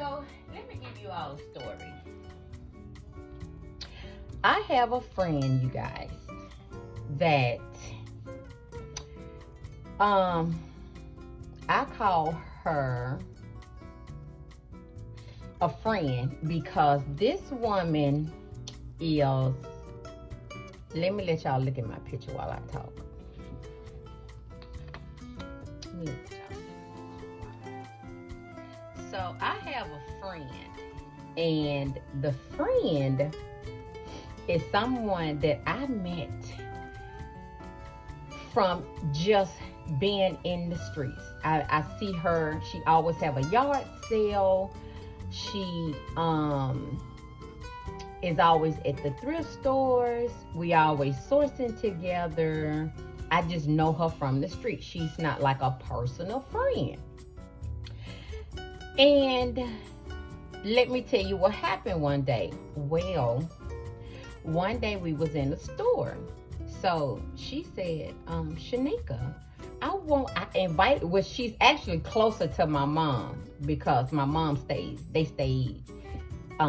So let me give you all a story. I have a friend, you guys, that I call her a friend because this woman is, let me let y'all look at my picture while I talk. So I have a friend, and the friend is someone that I met from just being in the streets. I see her, she always have a yard sale. She is always at the thrift stores. We always sourcing together. I just know her from the street. She's not like a personal friend. And let me tell you what happened one day. Well, one day we was in the store. So she said, Shanika, I invite, well, she's actually closer to my mom because my mom stayed,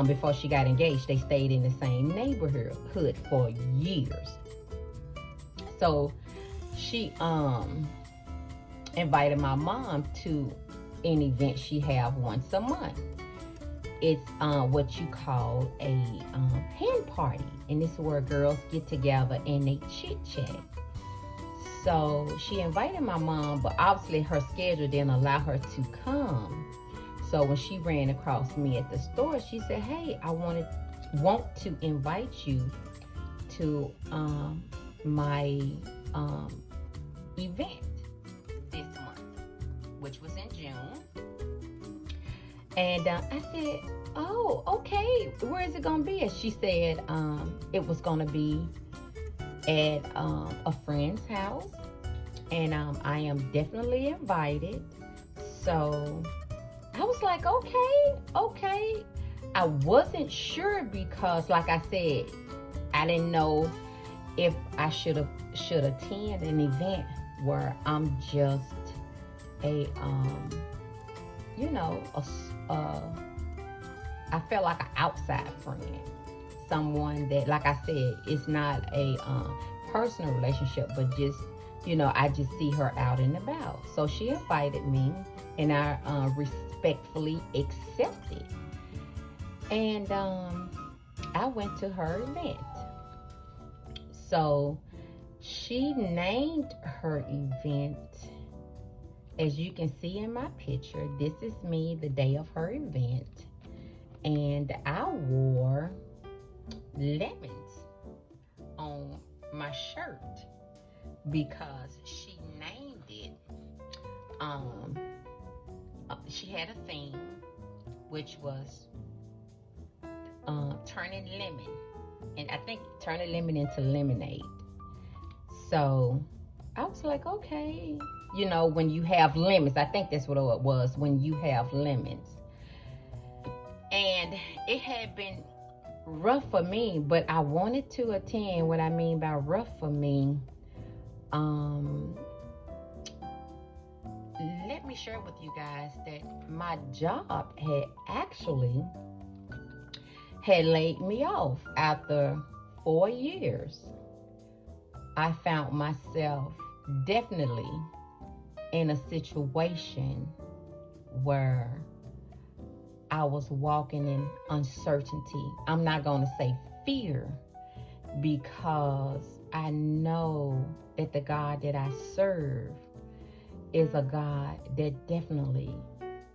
before she got engaged, they stayed in the same neighborhood for years. So she invited my mom to an event she have once a month. It's what you call a hen party, and this is where girls get together and they chit chat. So she invited my mom, but obviously her schedule didn't allow her to come. So when she ran across me at the store, she said, "Hey, I want to invite you to my event this month," which was in June. And I said, "Oh, okay. Where is it gonna be?" And she said it was gonna be at a friend's house, and I am definitely invited. So I was like, okay. I wasn't sure because, like I said, I didn't know if I should attend an event where I'm just a I felt like an outside friend, someone that, like I said, it's not a personal relationship, but just, I just see her out and about. So she invited me, and I respectfully accepted. And I went to her event. So she named her event, as you can see in my picture, this is me the day of her event. And I wore lemons on my shirt because she named it. She had a theme, which was turning lemon, and I think turning lemon into lemonade. So I was like, okay, when you have lemons, I think that's what it was, when you have lemons. And it had been rough for me, but I wanted to attend. What I mean by rough for me, let me share with you guys that my job had laid me off after 4 years. I found myself definitely in a situation where I was walking in uncertainty. I'm not going to say fear, because I know that the God that I serve is a God that definitely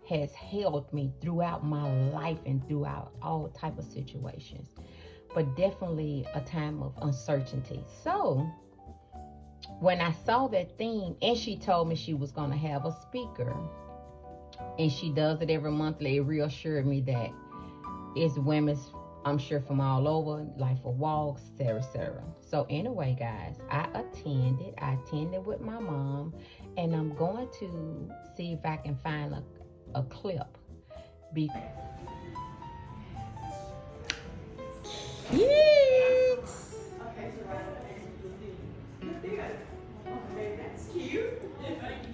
has held me throughout my life and throughout all type of situations, but definitely a time of uncertainty. So when I saw that theme, and she told me she was going to have a speaker, and she does it every month, it reassured me that it's women's, I'm sure, from all over, like for walks, etc. So anyway, guys, I attended with my mom, and I'm going to see if I can find a clip. Yes.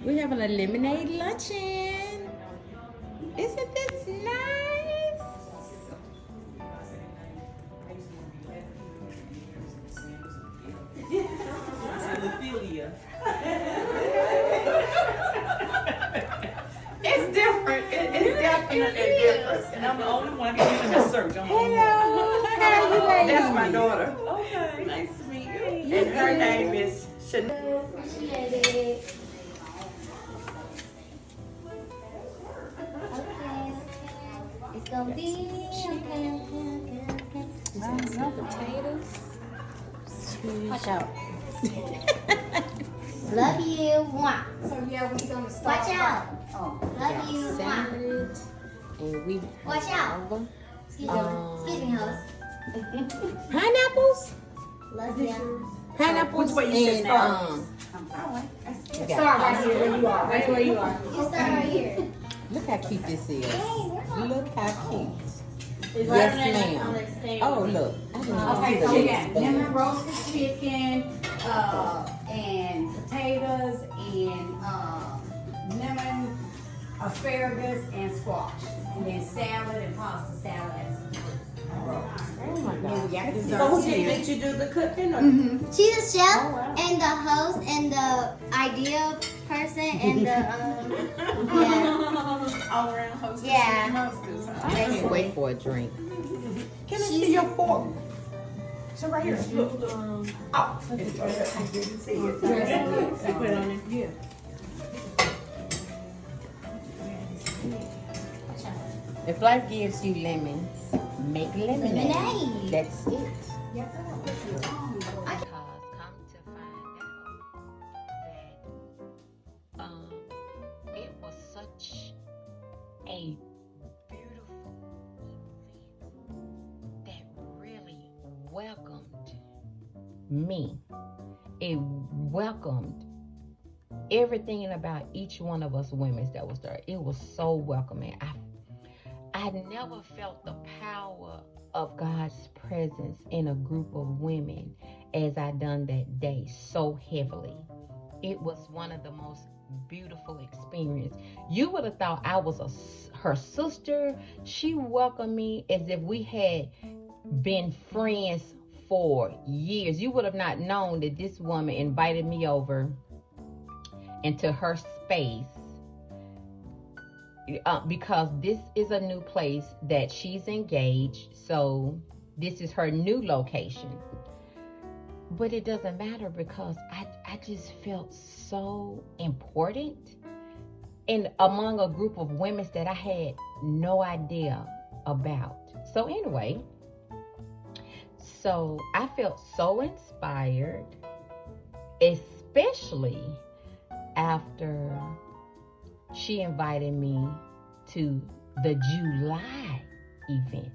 We're having a lemonade luncheon. Isn't this nice? definitely different. And I'm the only one getting a search. I'm the only one. How you ladies? That's my daughter. Okay. Nice to meet you. And her name is Chanel. Appreciate it. Okay. It's gonna be okay. No potatoes. Watch out. Love you. Mwah. So yeah, we gonna start. Watch out. Oh. Love you. Mwah. Salad. And we Watch out. Excuse me, host. pineapples. Love you. Pineapples. Which way you should and start? we got Start right here where you are. Right where you are. You start right here. Look how cute this is. Look how cute. Is Yes, right ma'am. Oh, look. I didn't even Okay, see the so we legs got there. lemon roasted chicken, and potatoes, and lemon, asparagus, and squash, and then salad and pasta salad. Oh my And then God. we got So desserts here. did you do the cooking? Or? She's the chef Oh, wow. and the host and the idea person and the yeah. All around hostess. Yeah. Hostess, huh? I can't wait for a drink. Can I see your fork? So right here. Look, look. Oh, it's right there. I didn't see it. Put it on it. Yeah. If life gives you lemons, make lemonade. Lemonade. That's it. Yeah. Because come to find out that it was such a beautiful event that really welcomed me. It welcomed everything about each one of us women that was there. It was so welcoming. I never felt the power of God's presence in a group of women as I done that day so heavily. It was one of the most beautiful experiences. You would have thought I was her sister. She welcomed me as if we had been friends for years. You would have not known that this woman invited me over into her space. Because this is a new place that she's engaged, so this is her new location. But it doesn't matter because I just felt so important and among a group of women that I had no idea about. So anyway, so I felt so inspired, especially after she invited me to the July event.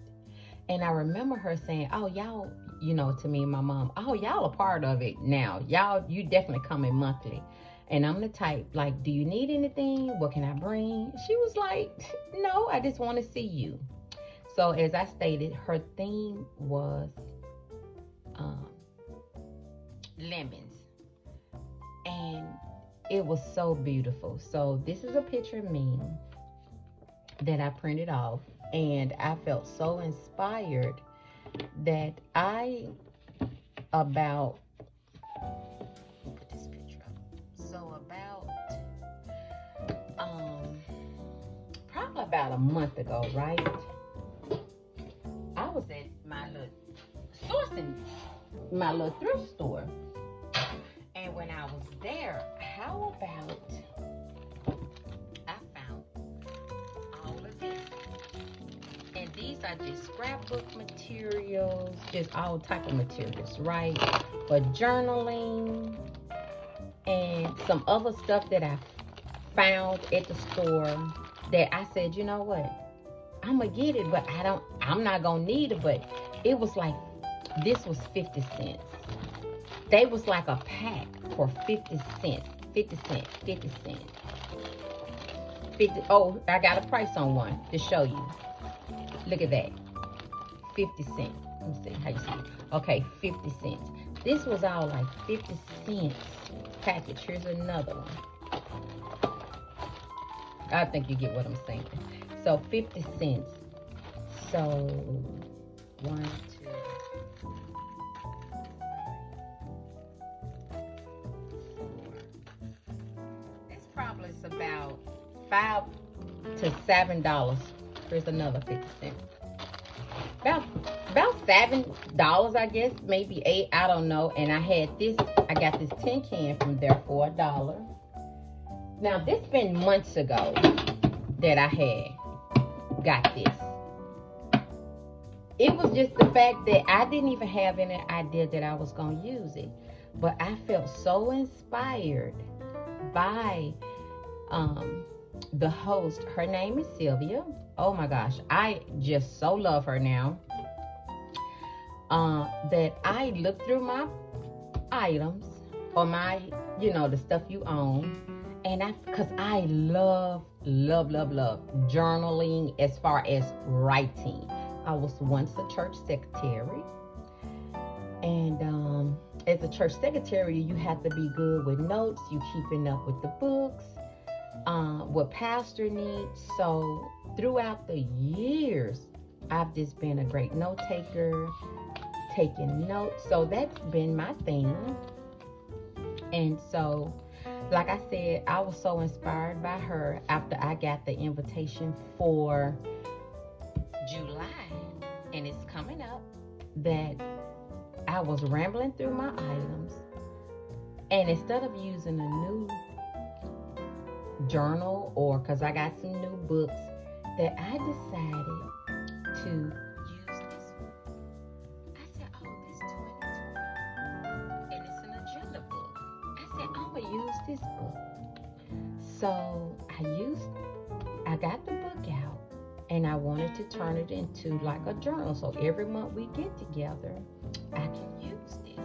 And I remember her saying, oh, y'all, to me and my mom, oh, y'all a part of it now. Y'all, you definitely coming monthly. And I'm the type, like, do you need anything? What can I bring? She was like, no, I just want to see you. So as I stated, her theme was lemons. And it was so beautiful. So this is a picture of me that I printed off, and I felt so inspired that put this picture up. So probably about a month ago, right? I was at my little thrift store. And when I was there, how about I found all of this. And these are just scrapbook materials, just all type of materials, right? For journaling and some other stuff that I found at the store that I said, you know what? I'm gonna get it, but I'm not gonna need it. But it was like, this was 50 cents. They was like a pack for 50 cents. 50 cents, 50 cents. 50, oh, I got a price on one to show you. Look at that. 50 cents. Let me see how you see it. Okay, 50 cents. This was all like 50 cents package. Here's another one. I think you get what I'm saying. So 50 cents. So 1, 2, 4. This probably is about $5 to $7 Here's another 50 cents. About $7, I guess, maybe $8, I don't know. And I got this tin can from there for $1. Now this been months ago that I had got this. It was just the fact that I didn't even have any idea that I was gonna use it. But I felt so inspired by the host. Her name is Sylvia. Oh my gosh, I just so love her now. That I looked through my items or my, the stuff you own, and because I love journaling as far as writing. I was once a church secretary, and as a church secretary, you have to be good with notes. You keeping up with the books, what pastor needs. So throughout the years, I've just been a great note taker, taking notes. So that's been my thing. And so, like I said, I was so inspired by her after I got the invitation for July, and it's coming up, that I was rambling through my items, and instead of using a new journal, or because I got some new books, that I decided to use this one. I said, oh, this 2020, and it's an agenda book. I said, I'm gonna use this book. So I got the book out, and I wanted to turn it into like a journal. So every month we get together, I can use this.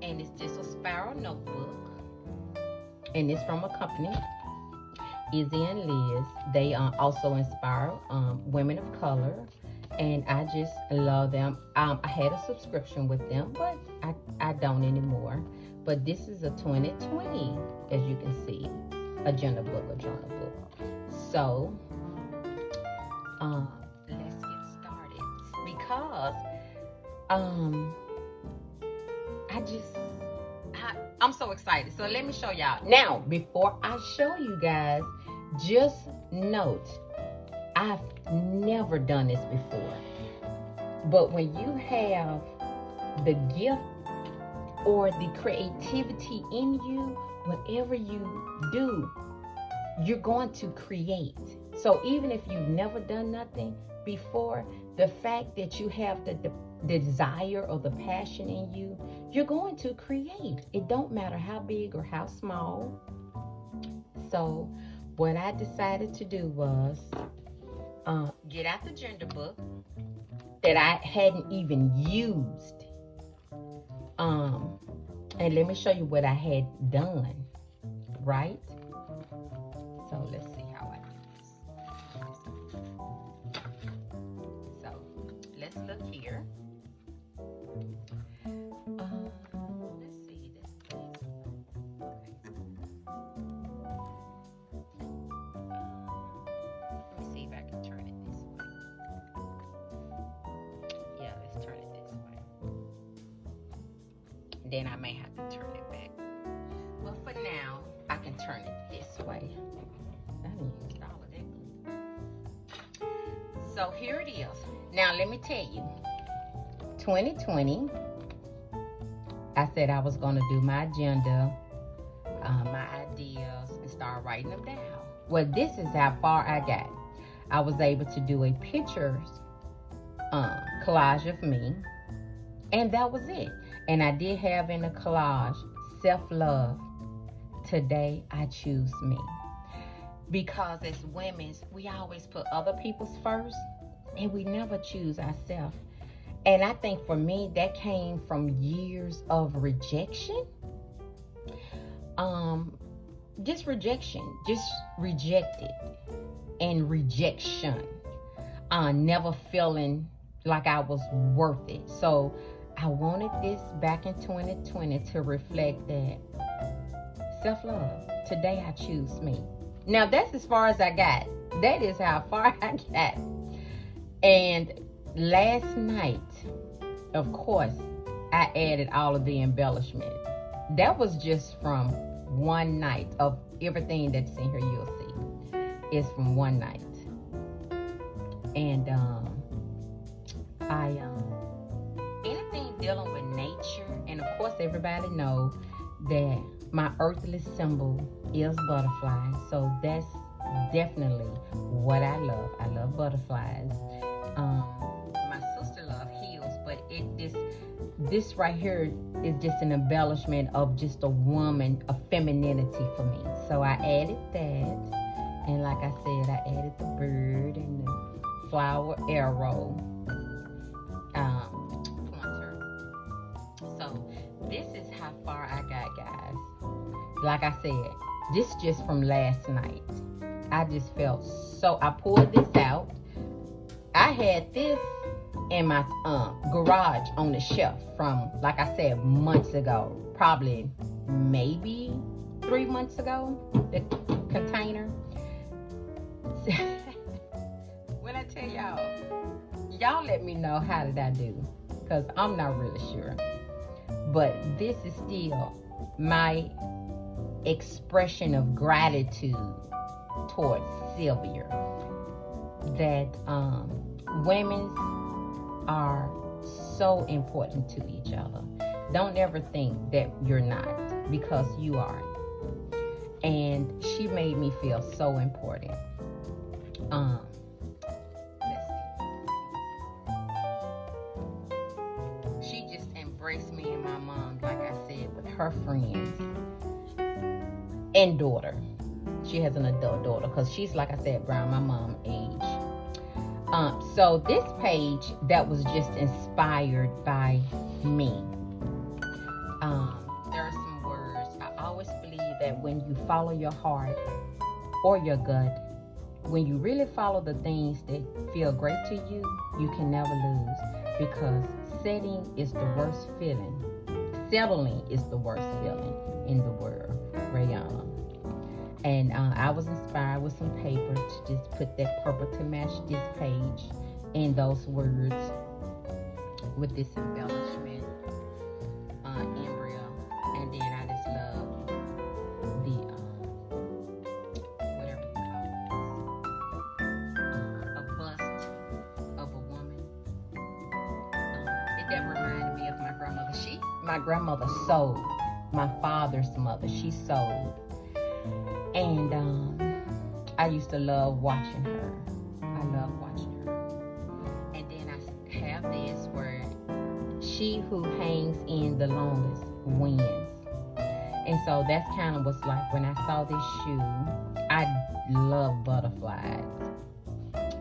And it's just a spiral notebook. And it's from a company, Izzy and Liz. They also inspire women of color. And I just love them. I had a subscription with them, but I don't anymore. But this is a 2020, as you can see, agenda book, a journal book. So, let's get started, because I'm so excited. So let me show y'all. Now, before I show you guys, just note, I've never done this before. But when you have the gift or the creativity in you, whatever you do, you're going to create. So even if you've never done nothing before, the fact that you have the desire or the passion in you, you're going to create. It don't matter how big or how small. So what I decided to do was get out the agenda book that I hadn't even used. And let me show you what I had done, right? So let's see how I do this. So let's look here. Let's see this. Let me see if I can turn it this way. Yeah, let's turn it this way. Then I may have to turn it back. But for now, I can turn it this way. I didn't use all of that. So here it is. Now let me tell you, 2020, I said I was going to do my agenda, my ideas, and start writing them down. Well, this is how far I got. I was able to do a pictures collage of me, and that was it. And I did have in the collage, self-love. Today, I choose me. Because as women, we always put other people's first, and we never choose ourselves. And I think for me, that came from years of rejection. Just rejection, just rejected and rejection. Never feeling like I was worth it. So I wanted this back in 2020 to reflect that self-love. Today I choose me. Now that's as far as I got. That is how far I got. And last night, of course, I added all of the embellishment. That was just from one night of everything that's in here you'll see. It's from one night. And anything dealing with nature, and of course everybody knows that my earthly symbol is butterflies, so that's definitely what I love. I love butterflies. My sister loves heels, but this right here is just an embellishment of just a woman, a femininity for me. So I added that, and like I said, I added the bird and the flower arrow pointer. So this is how far I got, guys. Like I said, this just from last night. I just felt so, I pulled this out. I had this in my garage on the shelf from, like I said, months ago. Probably maybe 3 months ago, the container. When I tell y'all let me know how did I do, because I'm not really sure. But this is still my expression of gratitude towards Sylvia, that women are so important to each other. Don't ever think that you're not, because you are. And she made me feel so important. Let's see. She just embraced me and my mom, like I said, with her friends and daughter. She has an adult daughter, because she's, like I said, around my mom's age. So this page that was just inspired by me. There are some words. I always believe that when you follow your heart or your gut, when you really follow the things that feel great to you, you can never lose, because settling is the worst feeling in the world, Rihanna. And I was inspired with some paper to just put that purple to match this page and those words with this embellishment embryo. And then I just love the whatever you call it, a bust of a woman. That reminded me of my grandmother. My grandmother sewed. My father's mother, she sewed. And I used to love watching her. I love watching her. And then I have this where she who hangs in the longest wins. And so that's kind of what's like when I saw this shoe. I love butterflies.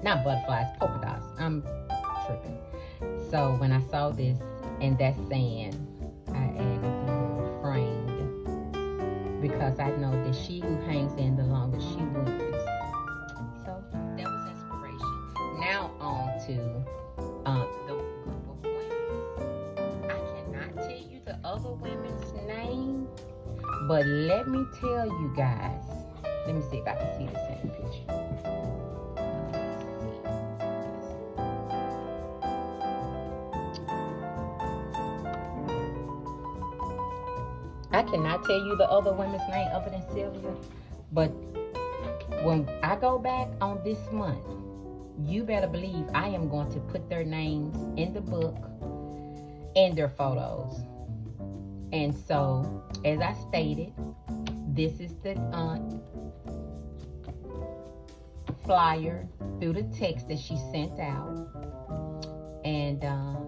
Not butterflies, polka dots. I'm tripping. So when I saw this and that saying, I added the word framed, because I know that she who hangs in the longest, she wins. So that was inspiration. Now on to the group of women. I cannot tell you the other women's name, but let me tell you guys. Let me see if I can see this in the picture. I cannot tell you the other women's name other than Sylvia, but when I go back on this month, you better believe I am going to put their names in the book and their photos. And so, as I stated, this is the flyer through the text that she sent out. And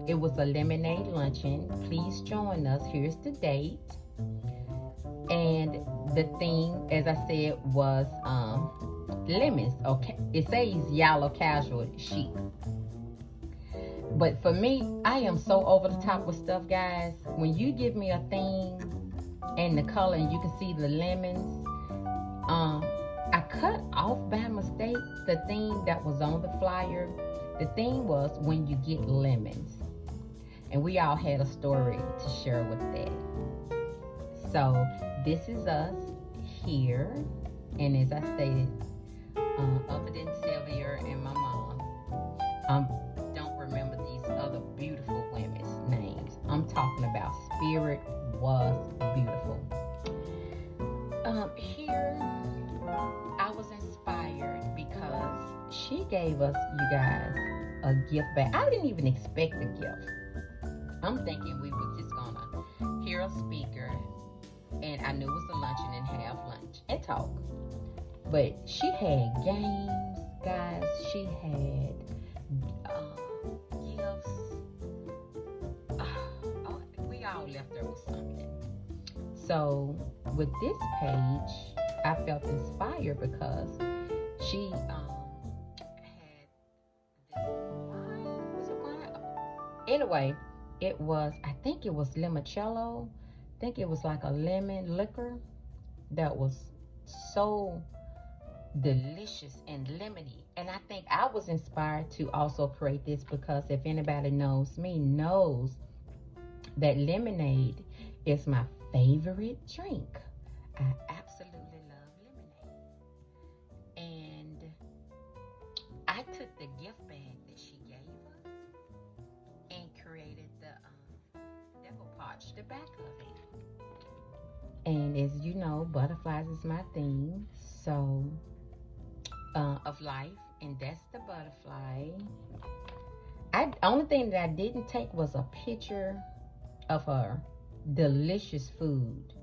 it was a lemonade luncheon. Please join us. Here's the date. And the theme, as I said, was lemons. Okay, it says yellow casual chic. But for me, I am so over the top with stuff, guys. When you give me a theme and the color, and you can see the lemons, I cut off by mistake the theme that was on the flyer. The theme was when you get lemons, and we all had a story to share with that. So this is us here, and as I stated, other than Sylvia and my mom, I don't remember these other beautiful women's names. I'm talking about Spirit was beautiful. Here, I was inspired because she gave us, you guys, a gift bag. I didn't even expect a gift. I'm thinking we was just gonna hear a speaker, and I knew it was a luncheon and have lunch and talk. But she had games, guys. She had gifts. We all left her with something. So with this page, I felt inspired because she had this wine. Was it wine? Anyway, I think it was limoncello. I think it was like a lemon liquor that was so delicious and lemony. And I think I was inspired to also create this because if anybody knows me, knows that lemonade is my favorite drink. I absolutely love lemonade. And I took the gift bag that she gave us and created the devil pouch, the back of it. And as you know, butterflies is my theme, so of life, and that's the butterfly. Only thing that I didn't take was a picture of her delicious food,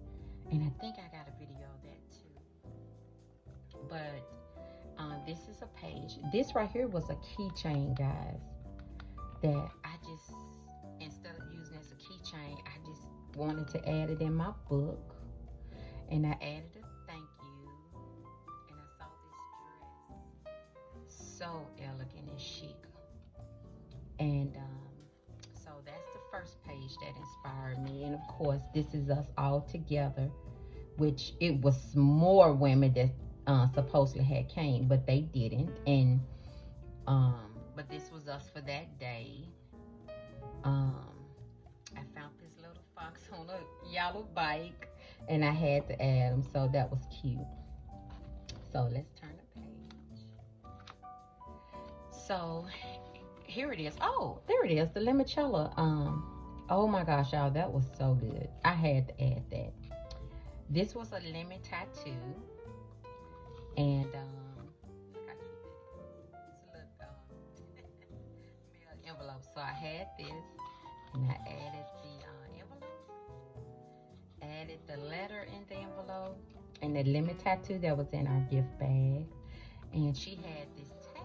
and I think I got a video of that too. But this is a page. This right here was a keychain, guys, that I just, instead of using it as a keychain, I just wanted to add it in my book, and I added a thank you, and I saw this dress, so elegant and chic, and so that's the first page that inspired me. And of course, this is us all together, which it was more women that supposedly had came, but they didn't. And but this was us for that day. I found this little fox on a yellow bike, and I had to add him, so that was cute. So let's turn the page. So here it is. Oh, there it is, the limoncello. Oh my gosh, y'all, that was so good. I had to add that. This was a lemon tattoo, and look how cute that is. It's a little mail envelope. So I had this, and I added the envelope, added the letter in the envelope, and the lemon tattoo that was in our gift bag. And she had this tag,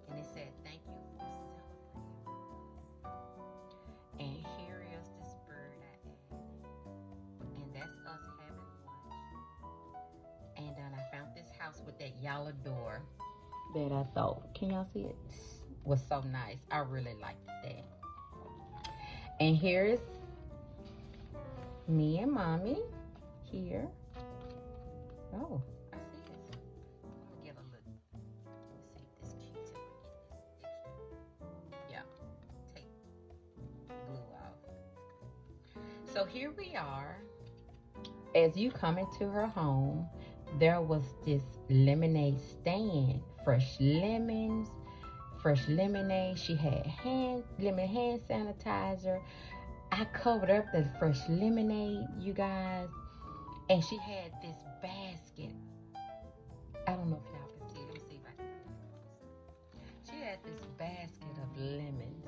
and it said, "Thank you for celebrating." And here is this bird I added, and that's us having lunch. And then I found this house with that yellow door that I thought, can y'all see it? Was so nice. I really liked that. And here's me and mommy here. Oh, I see it. I'm gonna get a look. Let me see if this Q-tip will get this extra. Yeah, take glue off. So here we are. As you come into her home, there was this lemonade stand, fresh lemons, fresh lemonade. She had lemon hand sanitizer. I covered up the fresh lemonade, you guys. And she had this basket. I don't know if y'all can see it. Let me see if I can. She had this basket of lemons.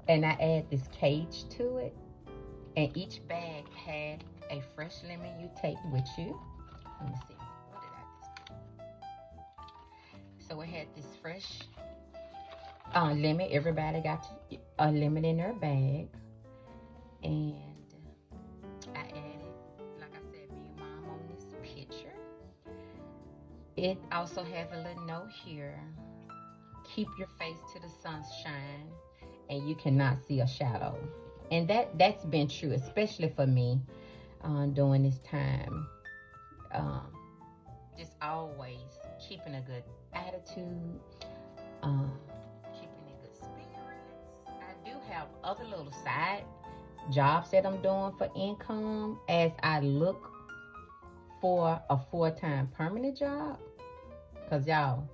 And I add this cage to it. And each bag had a fresh lemon you take with you. Let me see. What did I just... So it had this fresh lemon. Everybody got a lemon in their bag. And I added, like I said, me and mom on this picture. It also has a little note here. Keep your face to the sunshine, and you cannot see a shadow. And that's been true, especially for me during this time. Just always keeping a good attitude, keeping in good spirits. I do have other little side jobs that I'm doing for income as I look for a full-time permanent job. Cause y'all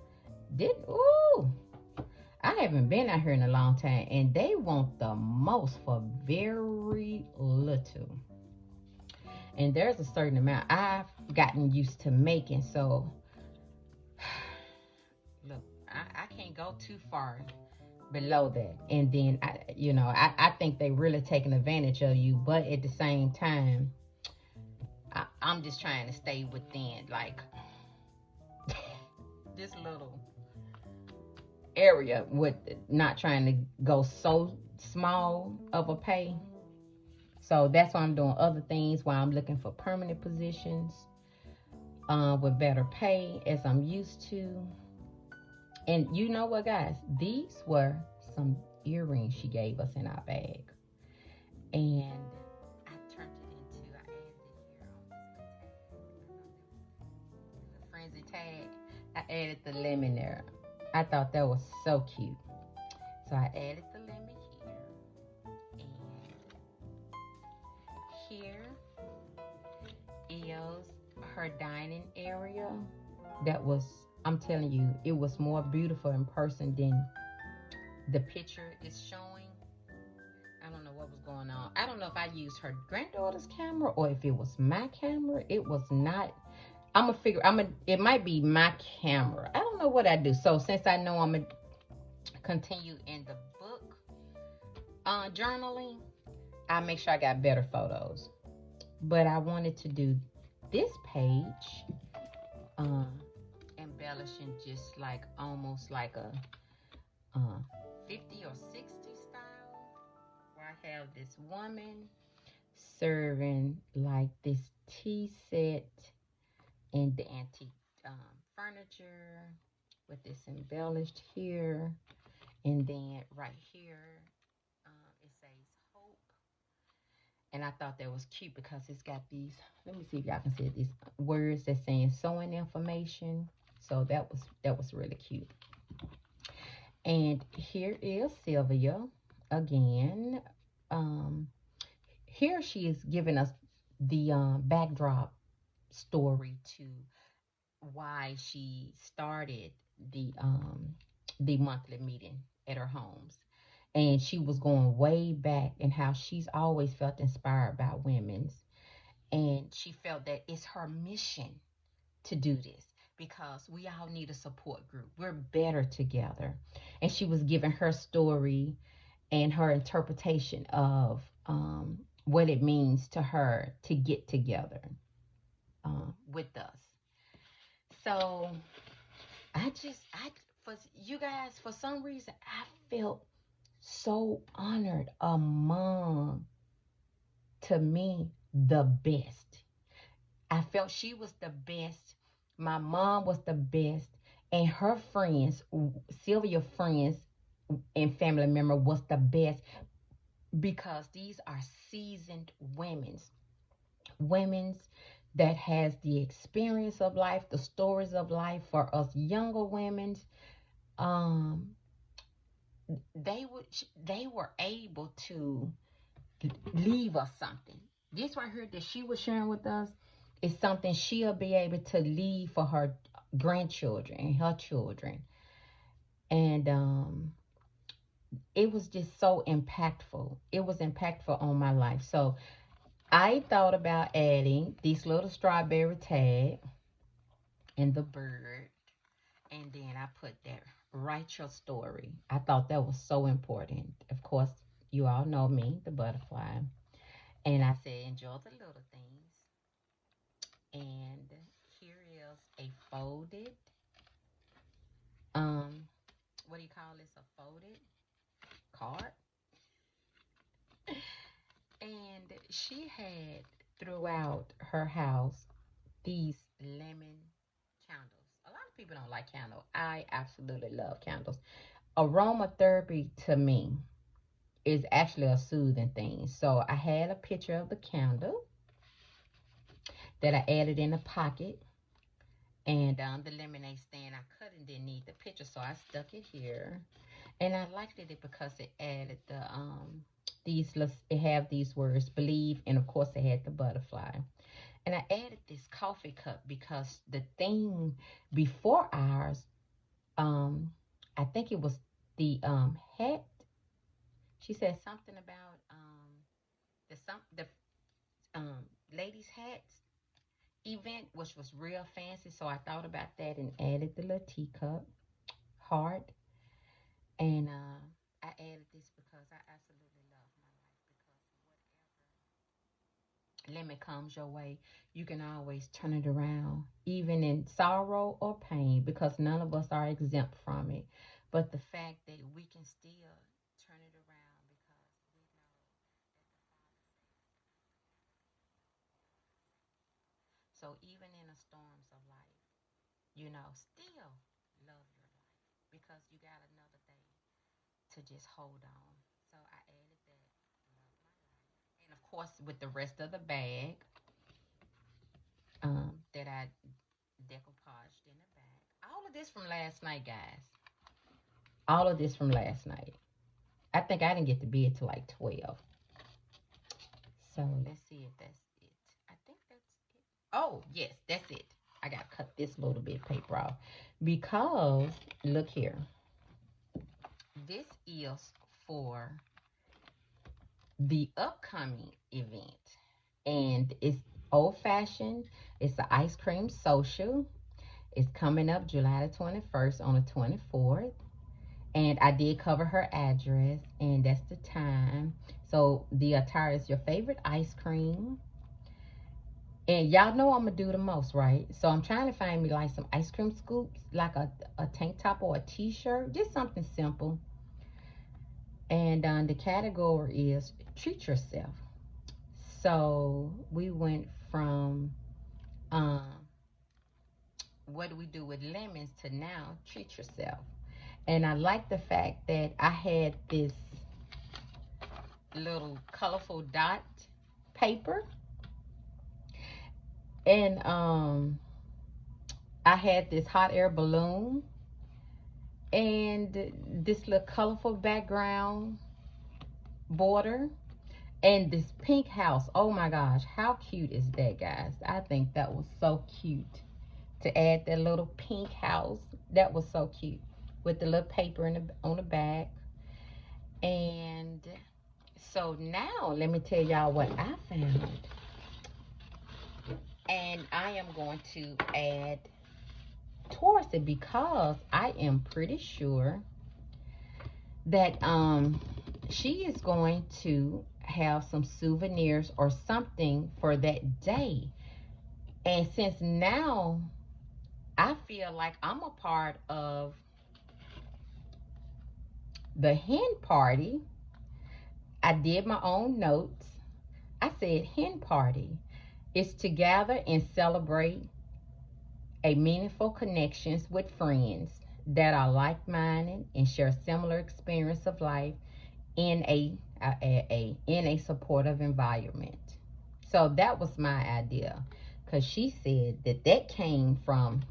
I haven't been out here in a long time, and they want the most for very little. And there's a certain amount I've gotten used to making, so look, I can't go too far below that. And then I think they really taking advantage of you, but at the same time, I'm just trying to stay within like this little area with not trying to go so small of a pay. So that's why I'm doing other things while I'm looking for permanent positions with better pay as I'm used to. And you know what, guys? These were some earrings she gave us in our bag. And I turned it into, I added it here on this little frenzy tag. I added the lemon there. I thought that was so cute. So I added the lemon here. And here is her dining area. That was, I'm telling you, it was more beautiful in person than the picture is showing. I don't know what was going on. I don't know if I used her granddaughter's camera or if it was my camera. It was not. It might be my camera. I don't know what I do. So since I know I'm gonna continue in the book journaling, I make sure I got better photos. But I wanted to do this page, embellishing just like almost like a 50 or 60 style, where I have this woman serving like this tea set and the antique furniture with this embellished here, and then right here it says hope. And I thought that was cute because it's got these, let me see if y'all can see these words that's saying sewing information. So that was really cute. And here is Sylvia again. Here she is giving us the backdrop story to why she started the monthly meeting at her homes. And she was going way back and how she's always felt inspired by women's. And she felt that it's her mission to do this because we all need a support group. We're better together. And she was giving her story and her interpretation of what it means to her to get together with us. So for you guys, for some reason, I felt so honored. A mom, to me, the best. I felt she was the best. My mom was the best. And her friends, Sylvia's friends and family member was the best because these are seasoned women's that has the experience of life, the stories of life. For us younger women, they were able to leave us something. This right here that she was sharing with us is something she'll be able to leave for her grandchildren and her children. And it was just so impactful. It was impactful on my life. So I thought about adding this little strawberry tag and the bird. And then I put that write your story. I thought that was so important. Of course, you all know me, the butterfly. And I said, enjoy the little things. And here is a folded, what do you call this? A folded card. And she had throughout her house these lemon candles. A lot of people don't like candles. I absolutely love candles. Aromatherapy to me is actually a soothing thing. So I had a picture of the candle that I added in a pocket. And the lemonade stand I cut and didn't need the picture, so I stuck it here. And I liked it because it added the it have these words, believe, and of course it had the butterfly. And I added this coffee cup because the theme before ours, I think it was the hat. She said something about the ladies' hats event, which was real fancy. So I thought about that and added the little teacup. heart. And I added this because I absolutely love my life. Because whatever limit comes your way, you can always turn it around, even in sorrow or pain, because none of us are exempt from it. But the fact that we can still turn it around because we know that the Father says that He would never leave you nor forsake you. So even in the storms of life, still love your life because you got another day to just hold on. So I added that, love my life. And of course, with the rest of the bag that I decoupaged in the bag. All of this from last night, guys. All of this from last night. I think I didn't get to bed till like 12. So let's see if that's it. I think that's it. Oh, yes, that's it. I got to cut this little bit of paper off because look here. This is for the upcoming event, and it's old fashioned. It's an ice cream social. It's coming up July the 21st on the 24th. And I did cover her address, and that's the time. So the attire is your favorite ice cream. And y'all know I'm going to do the most, right? So I'm trying to find me like some ice cream scoops, like a tank top or a t-shirt. Just something simple. And the category is treat yourself. So we went from what do we do with lemons to now treat yourself. And I like the fact that I had this little colorful dot paper, and I had this hot air balloon and this little colorful background border and this pink house. Oh my gosh, how cute is that, guys? I think that was so cute to add that little pink house. That was so cute with the little paper on the back. And so now let me tell y'all what I found. And I am going to add towards it because I am pretty sure that she is going to have some souvenirs or something for that day. And since now I feel like I'm a part of the hen party, I did my own notes. I said hen party is to gather and celebrate a meaningful connections with friends that are like-minded and share similar experience of life in a supportive environment. So that was my idea, because she said that came from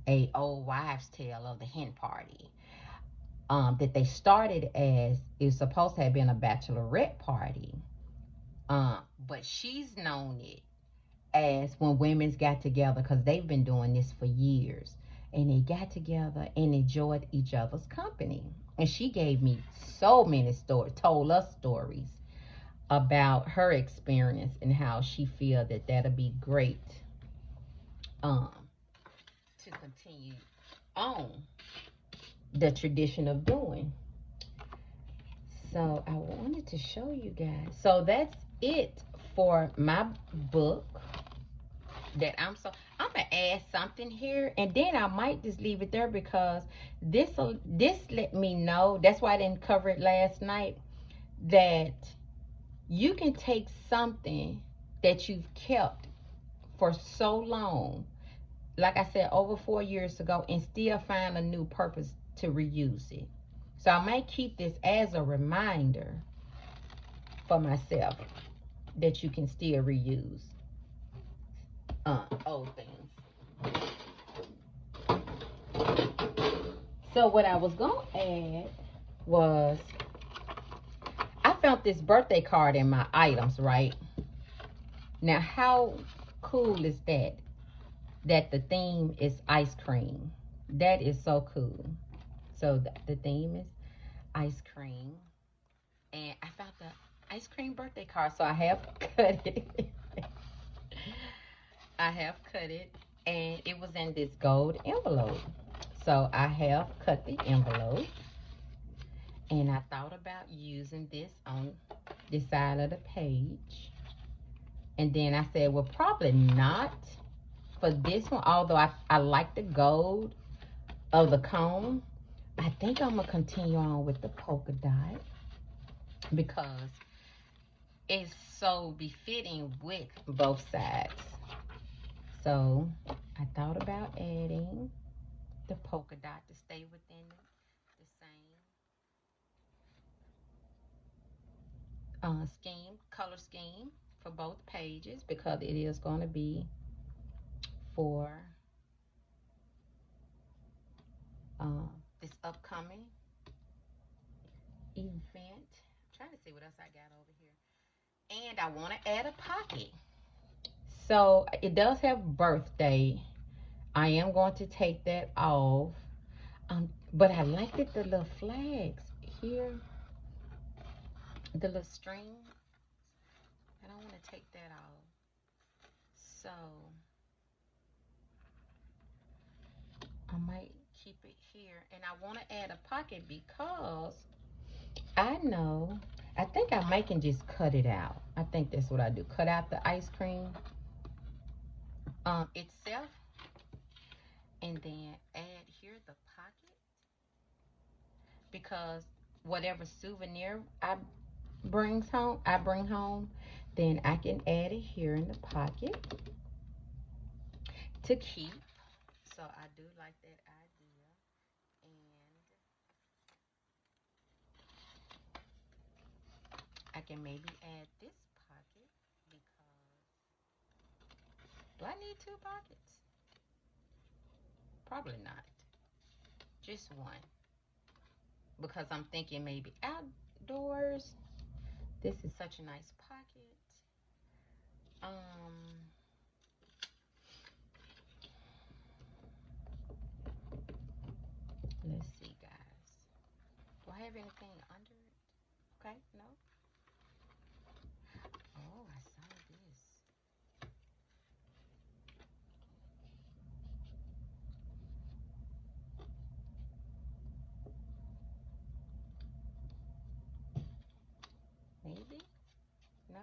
a old wives' tale of the hen party. That they started as it was supposed to have been a bachelorette party, but she's known it as when women's got together, because they've been doing this for years, and they got together and enjoyed each other's company. And she gave me so many stories, told us stories about her experience and how she feel that that'll be great to continue on the tradition of doing. So I wanted to show you guys. So that's it for my book. That I'm gonna add something here, and then I might just leave it there because this let me know. That's why I didn't cover it last night. That you can take something that you've kept for so long, like I said, over 4 years ago, and still find a new purpose to reuse it. So I might keep this as a reminder for myself that you can still reuse old things. So what I was gonna add was I found this birthday card in my items, right? Now how cool is that? That the theme is ice cream. That is so cool. So the theme is ice cream. And I found the ice cream birthday card, so I have cut it. I have cut it, and it was in this gold envelope. So I have cut the envelope, and I thought about using this on this side of the page. And then I said, well, probably not for this one, although I like the gold of the comb. I think I'm gonna continue on with the polka dot because it's so befitting with both sides. So I thought about adding the polka dot to stay within the same color scheme for both pages, because it is going to be for this upcoming event. I'm trying to see what else I got over here. And I want to add a pocket. So it does have birthday. I am going to take that off. But I liked it, the little flags here, the little string. I don't want to take that off. So I might keep it here. And I want to add a pocket because I think I might can just cut it out. I think that's what I do. Cut out the ice cream itself, and then add here the pocket, because whatever souvenir I bring home, then I can add it here in the pocket to keep. So I do like that idea. And I can maybe add this pocket because do I need two pockets? Probably not. Just one. Because I'm thinking maybe outdoors. This is such a nice pocket. Let's see, guys. Do I have anything under it? Okay, no. Oh, I saw this. Maybe? No?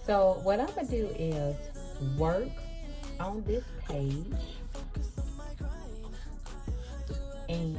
So what I'm gonna do is work on this page, and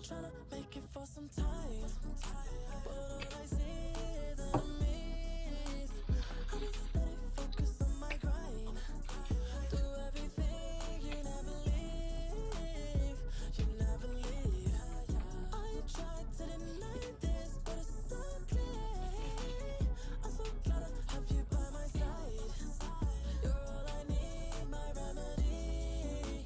tryna make it for some time, but all I see is enemies. I've been steady focused on my grind. Do everything you never leave, you never leave. I tried to deny this, but it's so clear. I'm so glad I have you by my side. You're all I need, my remedy.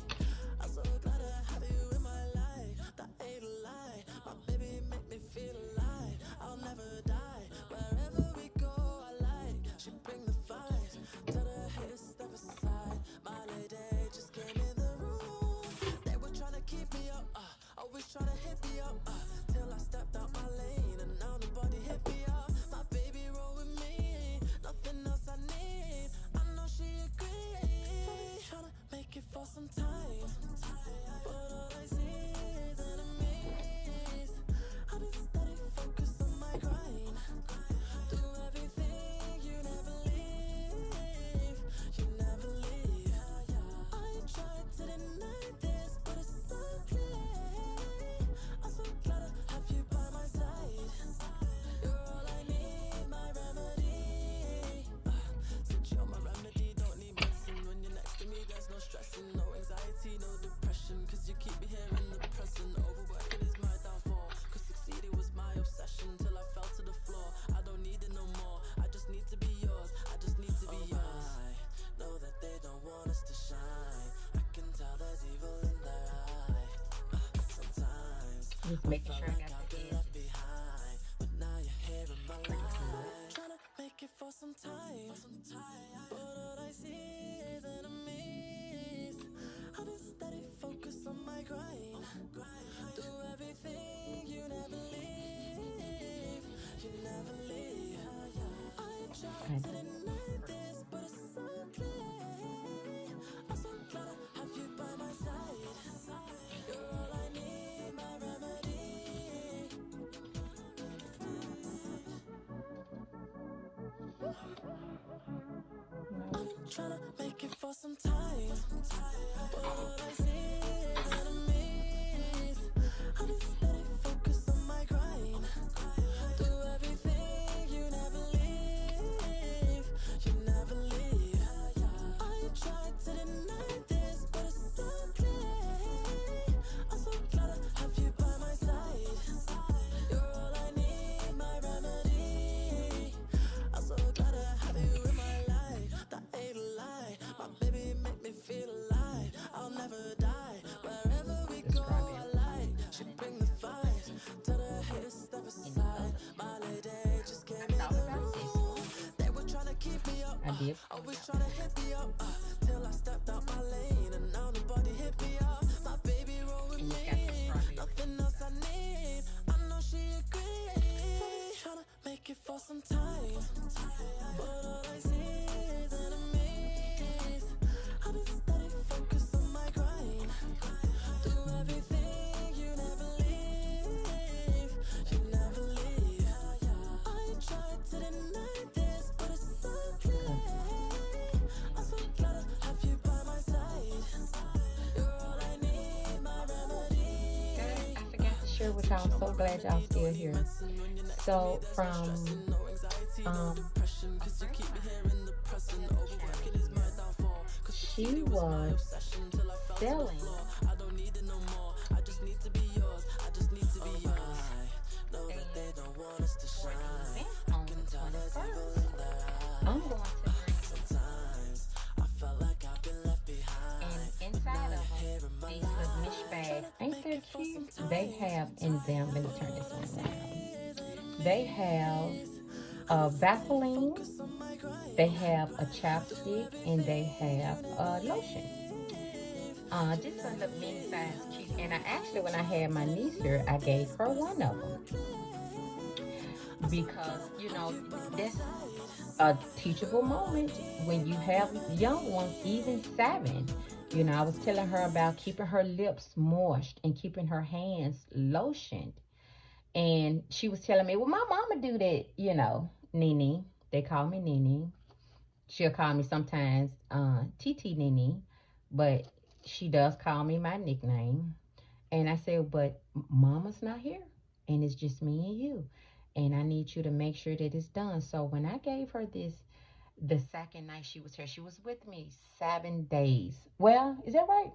I'm so glad I have you in my life. That ain't a lie. My baby make me feel alive. I'll never die. Wherever we go, I like. She bring the vibes. Tell the haters step aside. My lady just came in the room. They were trying to keep me up. Always trying to hit me up. Till I stepped out my lane and now nobody hit me up. My baby roll with me. Nothing else I need. I know she agrees. Tryna make it for some time, but all I see is enemies. I've been steady focused on my grind. Do everything you never leave, you never leave. I tried to deny this, but it's so clear. I'm so glad I have you by my side. You're all I need, my remedy. Since you're my remedy, don't need medicine. When you're next to me, there's no stressing, no anxiety, no depression. Cause you keep me here in the present. Overworking is my downfall. Cause succeeding was my obsession. Till I fell to the floor. I don't need it no more. I just need to be yours. I just need to be yours. I know that they don't want us to shine. I can tell there's evil in their eye. Sometimes Just making sure I got the left behind, but now you're here in my life. Tryna make it for some time, but all I see is enemies. I've been steady focused on my grind. Do everything you never leave, you never leave. I tried to deny this, but it's so clear. I'm so glad I have you by my side. You're all I need, my remedy. I've been tryna make it for some time, but all I see is enemies. I've been steady focused on my grind. Do everything you never leave, you never leave. I tried to deny this, but it's so clear. I'm so glad I have you by my side. You're all I need, my remedy. I'm so glad I have you in my life. That ain't a lie. My baby make me feel alive. I'll never die. Wherever we go, I like. She bring the vibes. Tell the haters step aside. My lady just came in the room. They were trying to keep me up. I did. Always trying to hit me up. Till I stepped out my lane and now nobody hit me up. My baby roll with me. Nothing else I need. I know she agrees. Tryna make it for some time, but all I see is enemies. I've been steady focused on my grind. Do everything you never leave, you never leave. I tried to deny this, but it's so clear. I'm so glad I have you by my side. You're all I need, my remedy. I forgot to share with y'all. I'm so glad y'all still here. So from she was selling. I don't need it no more. I just need to be yours. I just need to be yours. Know that they don't want us to shine. On the 21st, I'm going to bring Sometimes I felt like I've been left behind. and inside of them, these little mesh bags. Ain't they cute? They have in them, let me turn this one around. They have a Vaseline, they have a chapstick, and they have a lotion. Just a little mini size cute. And I actually, when I had my niece here, I gave her one of them. Because, you know, that's a teachable moment when you have young ones, even 7. You know, I was telling her about keeping her lips moist and keeping her hands lotioned. And she was telling me, well, my mama do that, you know, Nene. They call me Nene. She'll call me sometimes TT Nene, but she does call me my nickname. And I said, but mama's not here. And it's just me and you. And I need you to make sure that it's done. So when I gave her this, the second night she was here, she was with me 7 days. Well, is that right?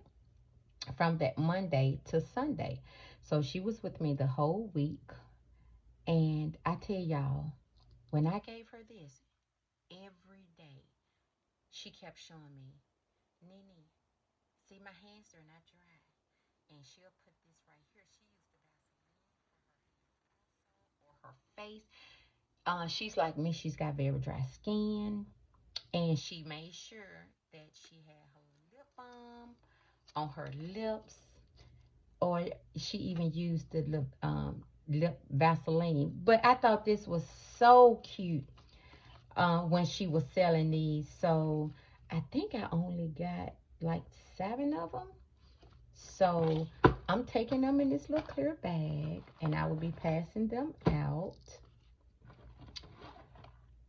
From that Monday to Sunday. So she was with me the whole week. And I tell y'all, when I gave her this, every day she kept showing me, Nene, see my hands, they're not dry. And she'll put this right here. She used the Vaseline for her face. She's like me. She's got very dry skin, and she made sure that she had her lip balm on her lips, or she even used the lip Vaseline. But I thought this was so cute when she was selling these. So I think I only got like 7 of them. So I'm taking them in this little clear bag, and I will be passing them out.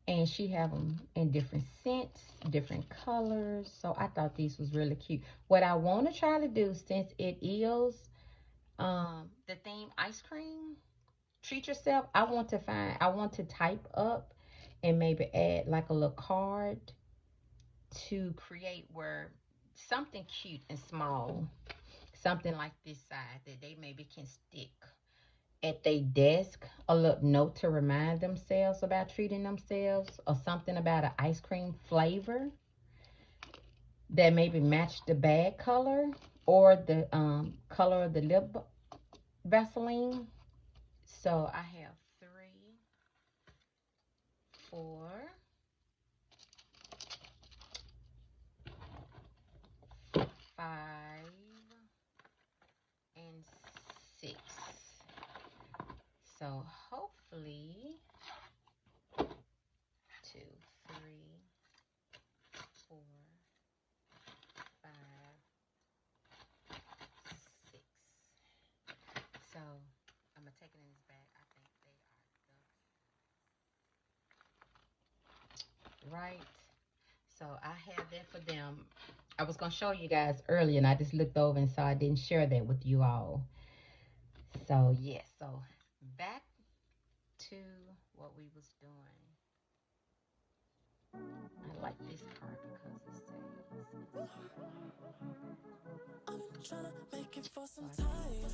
And she have them in different scents, different colors. So I thought these was really cute. What I want to try to do, since it is the theme ice cream, treat yourself. I want to type up and maybe add like a little card to create where something cute and small, something like this size that they maybe can stick at their desk, a little note to remind themselves about treating themselves, or something about an ice cream flavor that maybe match the bag color or the color of the lip Vaseline. So I have 3, 4, 5, and 6. So hopefully 2, 3, 4, 5, 6. So I'm gonna take it in this bag. I think they are right. So I have that for them. I was gonna show you guys earlier, and I just looked over and saw I didn't share that with you all. So yes, so back to what we was doing. I like this part because it I've been trying to make it for some time,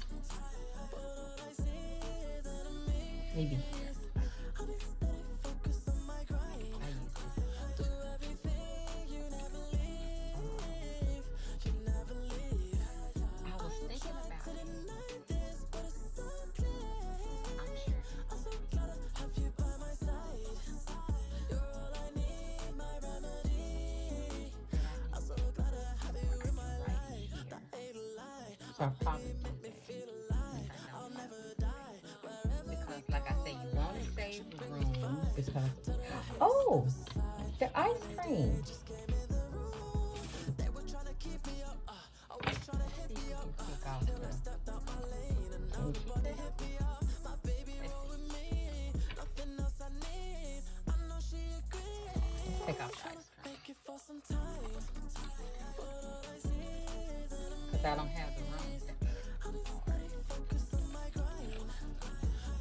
but all I see is enemies. maybe here. I've been steady focused on my grind. I use this. Do everything, you never leave. You never leave. I was thinking about it. Deny this, but it's so clear. I'm sure I'm so glad I have you by my side. You're all I need, my remedy. I'm so glad I have you in my life. That ain't a lie. so I probably do Make me that. feel alive. I'll never die. Because like I say, you want to save the room because oh, the ice cream. They were trying to keep me up. Always trying to hit me up. Take off Then I stepped out my lane and now nobody hit me up. My baby roll with me. Nothing else I need. I know she agrees. take off the ice cream Make it for some time. But all I see is enemies. because I don't have the room to add I've been more. steady focused on my grind.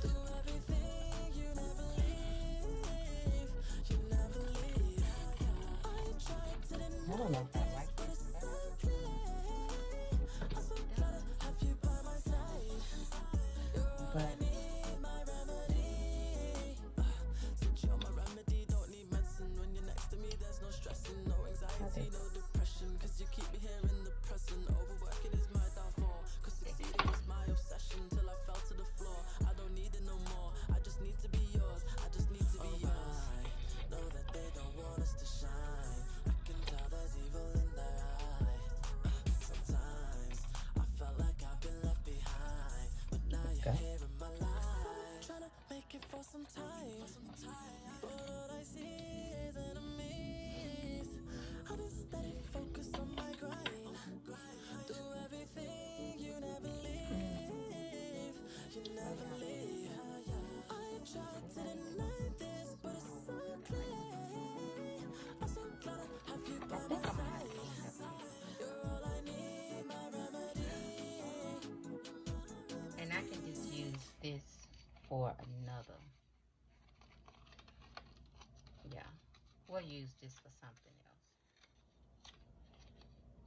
Do everything, you never leave. You never leave. I tried to I deny don't know if I like but this. it's so clear. I'm so glad I have you by my side. You're all I But need, my remedy. Since you're my remedy, don't need medicine. When you're next to me, there's no stressing, no anxiety, no depression. Cause you keep me here in the present. Overworking is my downfall. Cause succeeding was my obsession till I fell to the floor. I don't need it no more. I just need to be yours. I just need to be yours. Know that they don't want us to shine. I can tell there's evil in their eye. Sometimes I felt like I've been left behind, but now you're okay. here in my life. Trying to make it for some time, but all I see is enemies. I've been steady focused on my grind. Do everything, you never leave. You never leave. I tried to deny this, but it's so clear. I'm so glad I have you by my side. You're all I need, my remedy. for another. Yeah, we'll use this for something else.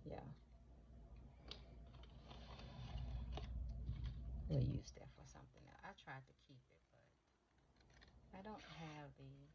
Yeah, we'll use that for something else. I tried to keep it, but I don't have these.